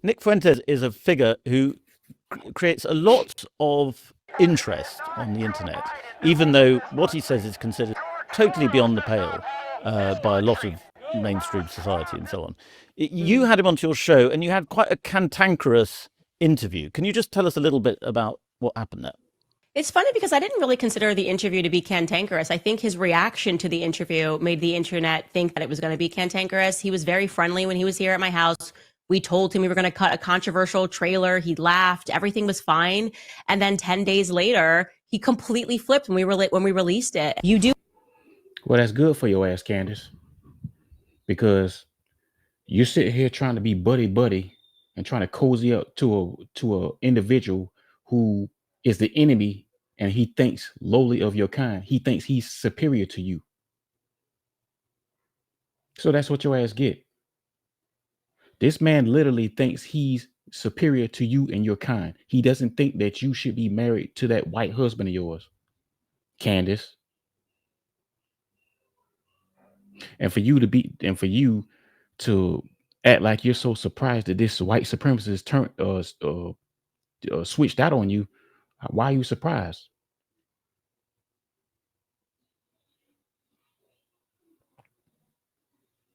Nick Fuentes is a figure who creates a lot of interest on the internet, even though what he says is considered totally beyond the pale by a lot of mainstream society and so on. You had him onto your show and you had quite a cantankerous interview. Can you just tell us a little bit about what happened there? It's funny because I didn't really consider the interview to be cantankerous. I think his reaction to the interview made the internet think that it was going to be cantankerous. He was very friendly when he was here at my house. We told him we were going to cut a controversial trailer. He laughed. Everything was fine. And then 10 days later, he completely flipped when we released it. You do. Well, that's good for your ass, Candace, because you sit here trying to be buddy buddy and trying to cozy up to a individual who is the enemy, and he thinks lowly of your kind. He thinks he's superior to you. So that's what your ass get. This man literally thinks he's superior to you and your kind. He doesn't think that you should be married to that white husband of yours, Candace. And for you to act like you're so surprised that this white supremacist switched out on you, why are you surprised?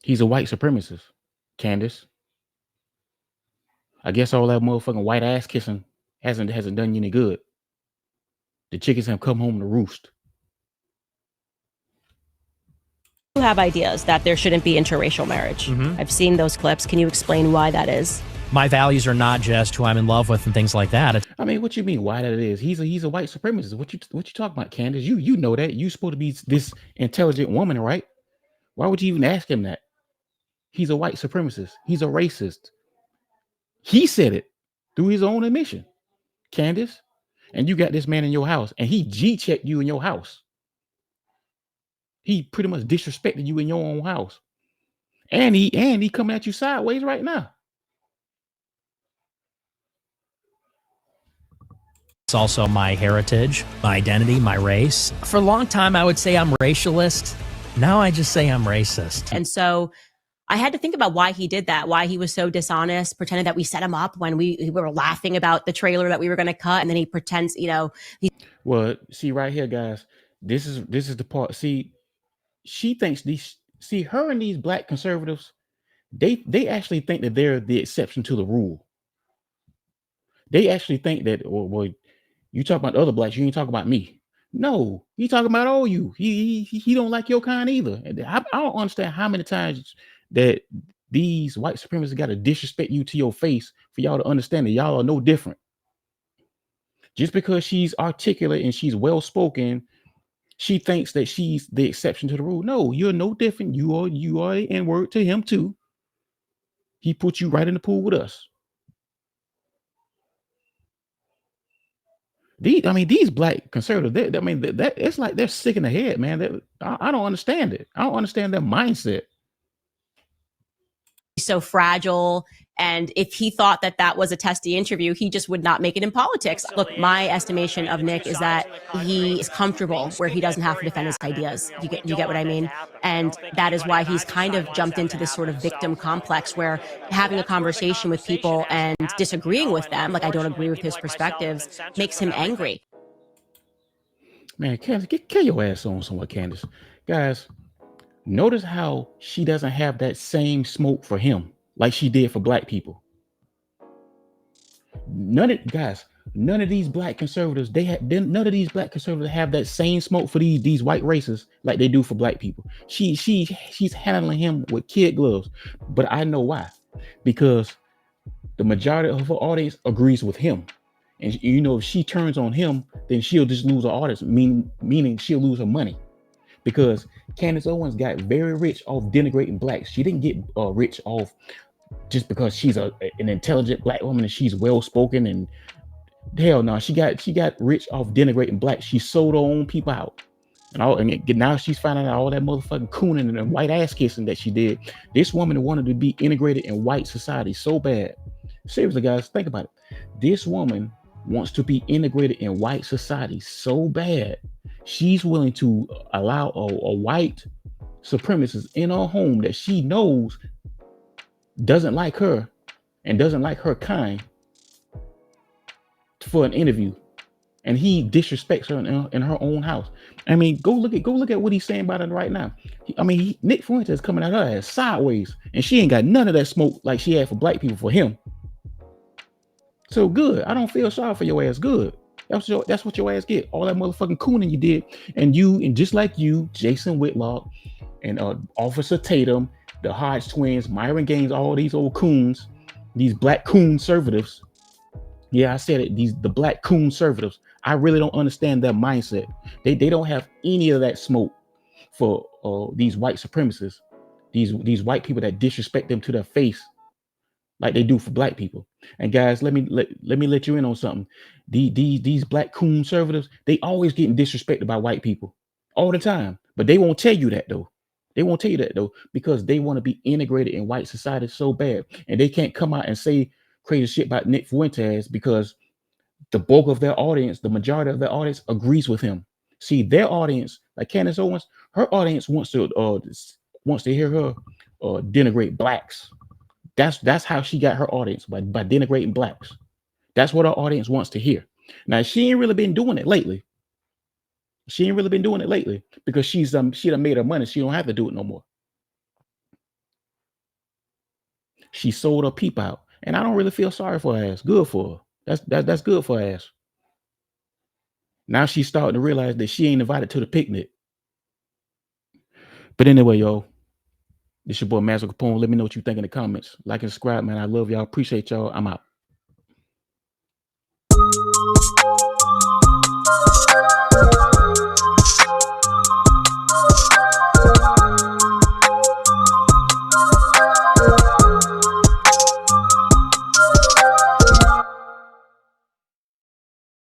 He's a white supremacist, Candace. I guess all that motherfucking white ass kissing hasn't done you any good. The chickens have come home to roost. Have ideas that there shouldn't be interracial marriage. I've seen those clips. Can you explain why that is? My values are not just who I'm in love with and things like that. I mean, what you mean? Why that is? He's a white supremacist. What you talking about, Candace? You know that. You supposed to be this intelligent woman, right? Why would you even ask him that? He's a white supremacist. He's a racist. He said it through his own admission, Candace. And you got this man in your house, and he G-checked you in your house. He pretty much disrespected you in your own house. And he coming at you sideways right now. It's also my heritage, my identity, my race. For a long time, I would say I'm racialist. Now I just say I'm racist. And so I had to think about why he did that, why he was so dishonest, pretending that we set him up when we were laughing about the trailer that we were going to cut. And then he pretends, Well, see right here, guys, this is the part. See, she thinks her and these black conservatives, they actually think that they're the exception to the rule. They actually think that, well, you talk about other blacks, you ain't talking about me. No, he talking about all you. He don't like your kind either. I don't understand how many times that these white supremacists got to disrespect you to your face for y'all to understand that y'all are no different. Just because she's articulate and she's well spoken, she thinks that she's the exception to the rule. No, you're no different. You are an N-word to him too. He put you right in the pool with us. These black conservatives, that it's like they're sick in the head, man. I don't understand it. I don't understand their mindset. So fragile. And if he thought that that was a testy interview, he just would not make it in politics. Look, my estimation of Nick is that he is comfortable where he doesn't have to defend his ideas. You get what I mean? And that is why he's kind of jumped into this sort of victim complex where having a conversation with people and disagreeing with them, like I don't agree with his perspectives, makes him angry. Man, Candace, get your ass on somewhere, Candace. Guys, notice how she doesn't have that same smoke for him like she did for black people. None of these black conservatives, none of these black conservatives have that same smoke for these white racists like they do for black people. She's handling him with kid gloves. But I know why. Because the majority of her audience agrees with him. And if she turns on him, then she'll just lose her audience, meaning she'll lose her money. Because Candace Owens got very rich off denigrating blacks. She didn't get rich off just because she's an intelligent black woman and she's well spoken. And hell no, she got rich off denigrating blacks. She sold her own people out, and now she's finding out all that motherfucking cooning and white ass kissing that she did. This woman wanted to be integrated in white society so bad. Seriously, guys, think about it. This woman wants to be integrated in white society so bad. She's willing to allow a white supremacist in her home that she knows doesn't like her and doesn't like her kind for an interview, and he disrespects her in her own house. I mean, go look at what he's saying about it right now. Nick Fuentes is coming at her ass sideways, and she ain't got none of that smoke like she had for black people for him. So good. I don't feel sorry for your ass. Good. That's what your ass get. All that motherfucking cooning you did, and just like you, Jason Whitlock, and Officer Tatum, the Hodge twins, Myron Gaines, all these old coons, these black coon conservatives. Yeah, I said it. The black coon conservatives. I really don't understand their mindset. They don't have any of that smoke for these white supremacists, these white people that disrespect them to their face, like they do for black people. And guys, let me let you in on something. These black coon conservatives, they always getting disrespected by white people all the time, but they won't tell you that though. They won't tell you that though, because they want to be integrated in white society so bad, and they can't come out and say crazy shit about Nick Fuentes because the bulk of their audience, the majority of their audience, agrees with him. See, their audience, like Candace Owens, her audience wants to hear her denigrate blacks. That's how she got her audience, by denigrating blacks. That's what our audience wants to hear. Now, she ain't really been doing it lately. Because she done made her money. She don't have to do it no more. She sold her peep out, and I don't really feel sorry for her ass. Good for her. That's good for her ass. Now she's starting to realize that she ain't invited to the picnic. But anyway, y'all, this your boy Master Capone. Let me know what you think in the comments. Like and subscribe, man. I love y'all. Appreciate y'all. I'm out.